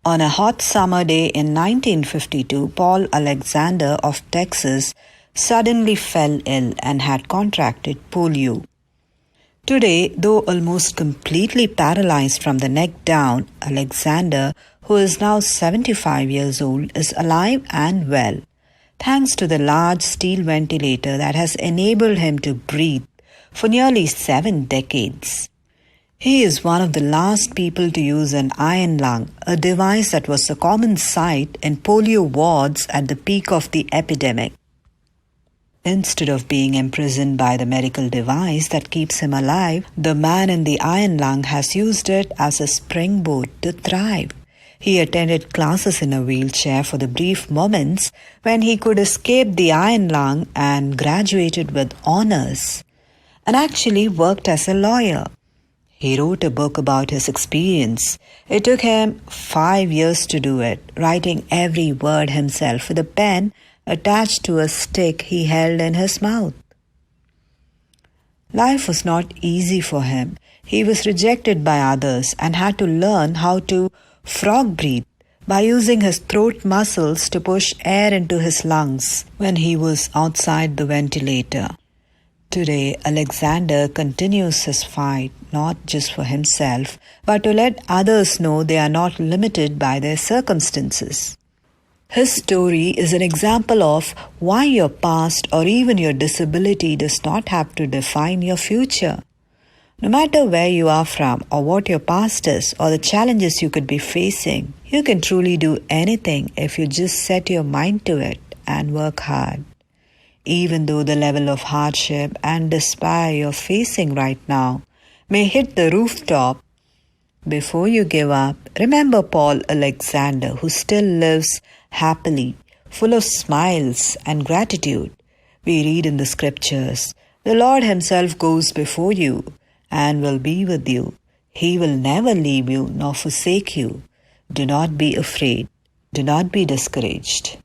On a hot summer day in 1952, Paul Alexander of Texas suddenly fell ill and had contracted polio. Today, though almost completely paralyzed from the neck down, Alexander, who is now 75 years old, is alive and well, thanks to the large steel ventilator that has enabled him to breathe for nearly 7 decades. He is one of the last people to use an iron lung, a device that was a common sight in polio wards at the peak of the epidemic. Instead of being imprisoned by the medical device that keeps him alive, the man in the iron lung has used it as a springboard to thrive. He attended classes in a wheelchair for the brief moments when he could escape the iron lung and graduated with honors, and actually worked as a lawyer. He wrote a book about his experience. It took him 5 years to do it, writing every word himself with a pen attached to a stick he held in his mouth. Life was not easy for him. He was rejected by others and had to learn how to frog breathe by using his throat muscles to push air into his lungs when he was outside the ventilator. Today, Alexander continues his fight not just for himself, but to let others know they are not limited by their circumstances. His story is an example of why your past or even your disability does not have to define your future. No matter where you are from or what your past is or the challenges you could be facing, you can truly do anything if you just set your mind to it and work hard. Even though the level of hardship and despair you're facing right now may hit the rooftop, before you give up, remember Paul Alexander, who still lives happily, full of smiles and gratitude. We read in the scriptures, "The Lord himself goes before you and will be with you. He will never leave you nor forsake you. Do not be afraid. Do not be discouraged."